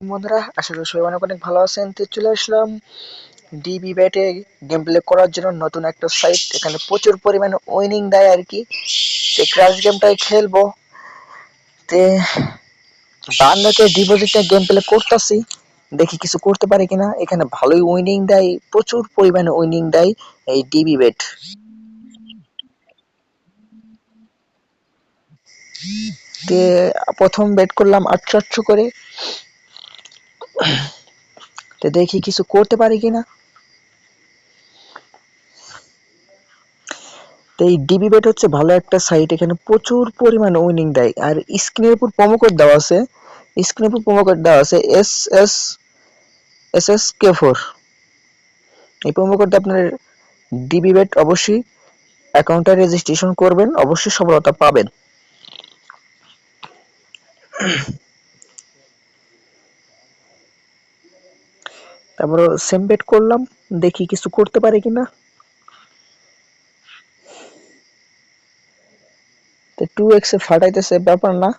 বন্ধুরা, আশা করি সবাই অনেক অনেক ভালো আছেন। তো চলে আসলাম ডিবি ব্যাটে গেম প্লে করার জন্য নতুন একটা সাইট। এখানে প্রচুর পরিমাণে উইনিং দেয় আর কি। তো ক্রাশ গেমটাই খেলবো। তে বান্দাকে ডিপোজিটে গেম প্লে করতেছি, দেখি কিছু করতে পারি কিনা। এখানে ভালোই উইনিং দেয়, প্রচুর পরিমাণে উইনিং দেয় এই ডিবি ব্যাট। তে প্রথম বেট করলাম 800 করে। তো দেখি কিছু করতে পারি কিনা। তো এই ডিবি বেট হচ্ছে ভালো একটা সাইট, এখানে প্রচুর পরিমাণে উইনিং দেয়। আর স্ক্রিনের উপর প্রোমো কোড দেওয়া আছে, স্ক্রিনের উপর প্রোমো কোড দেওয়া আছে SSK4। এই প্রোমো কোড আপনার ডিবি বেট অবশ্যই অ্যাকাউন্টে রেজিস্ট্রেশন করবেন, অবশ্যই সফলতা পাবেন। তারপর সেম বেট করলাম, দেখি কিছু করতে পারি কিনা। তো 2x এ ফাটাইতেছে, ব্যাপার না।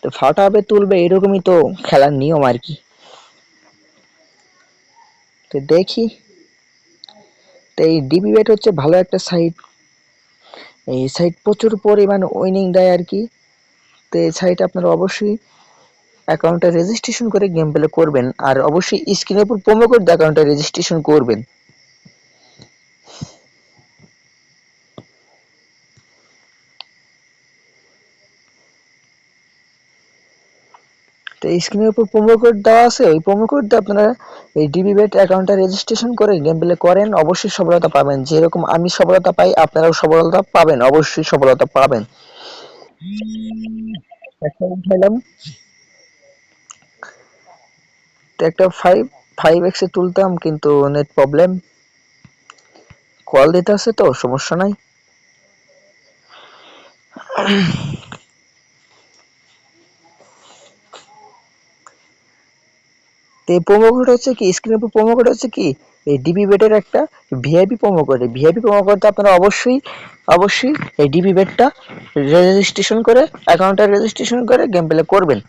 তো ফাটাবে তুলবে, এরকমই তো খেলার নিয়ম আর কি। তো দেখি। তো এই ডিবি বেট হচ্ছে ভালো একটা সাইট, এই সাইট প্রচুর পরিমাণে উইনিং দেয় আর কি। তো এই সাইটে আপনারা অবশ্যই অ্যাকাউন্টে রেজিস্ট্রেশন করে গেম প্লে করবেন, আর অবশ্যই স্ক্রিনের উপর প্রোমো কোড দিয়ে অ্যাকাউন্টে রেজিস্ট্রেশন করবেন। তো স্ক্রিনের উপর প্রোমো কোড দেওয়া আছে, ওই প্রোমো কোড দিয়ে আপনারা এই ডিবি বেট অ্যাকাউন্টে রেজিস্ট্রেশন করে গেম প্লে করেন, অবশ্যই সফলতা পাবেন। যেরকম আমি সফলতা পাই, আপনারাও সফলতা পাবেন, অবশ্যই সফলতা পাবেন। একটা উঠাইলাম, তো একটা ফাইভ এক্স এ তুলতাম, কিন্তু নেট প্রবলেম, কল দিতে আছে, তো সমস্যা নাই। তো এই প্রোমো কোড হচ্ছে কি, স্ক্রিনের উপর প্রোমো কোড হচ্ছে কি, এই ডিবি বেটের একটা VIP promo code. VIP promo code আপনারা অবশ্যই এই ডিবি বেটটা রেজিস্ট্রেশন করে অ্যাকাউন্টে রেজিস্ট্রেশন করে গেম প্লে করবেন।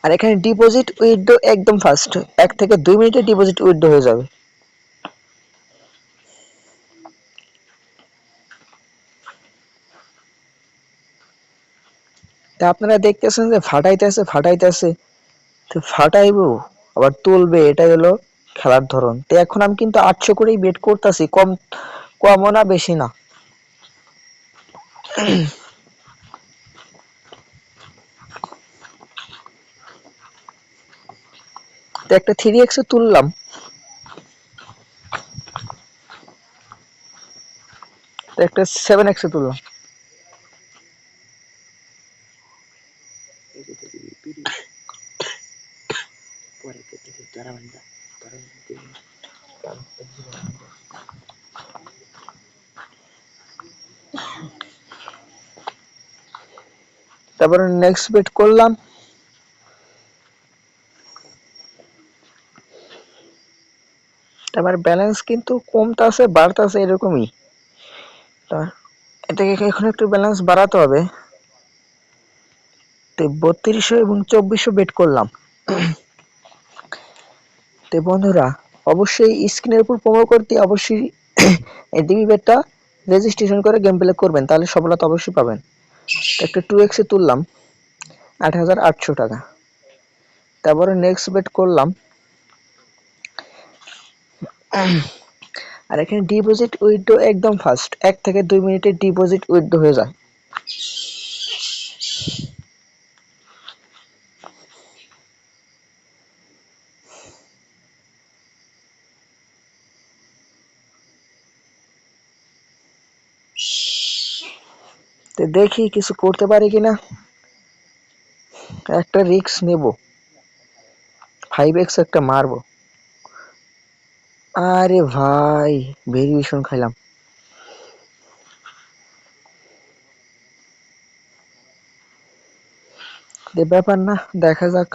আর এখানে ডিপোজিট উইথড্র একদম ফাস্ট, 1 থেকে 2 মিনিটে ডিপোজিট উইথড্র হয়ে যাবে। তা আপনারা দেখতেছেন যে ফাটাইতেছে, তো ফাটাইবো আবার তুলবে, এটাই হলো খেলার ধরন। তো এখন আমি কিন্তু 800 করেই বেট করতেছি, কমও না বেশি না। তো একটা 3x এ তুললাম, তো একটা 7x এ তুললাম। তারপরে নেক্সট বেট করলাম, তারপর ব্যালেন্স কিন্তু কমতাছে বাড়তাছে এরকমই। তা এটাকে এখন একটু ব্যালেন্স বাড়াতে হবে। তো 3200 এবং 2400 বেট করলাম। তো বন্ধুরা, অবশ্যই স্ক্রিনের উপর প্রোমো কোড দিয়ে অবশ্যই এই ডিবি বেটটা রেজিস্ট্রেশন করে গেম প্লে করবেন, তাহলে সফলতা অবশ্যই পাবেন। তো একটা 2x এ তুললাম 8800 টাকা। তারপরে নেক্সট বেট করলাম, আর এখানে ডিপোজিট উইথড্র একদম ফাস্ট, 1 থেকে 2 মিনিটে ডিপোজিট উইথড্র হয়ে যায়। তো দেখি কিছু করতে পারি কিনা, একটা রিস্ক নেব, 5x একটা মারবো। আরে ভাই, ভেরিয়েশন খাইলাম। ব্যাপার না, দেখা যাক।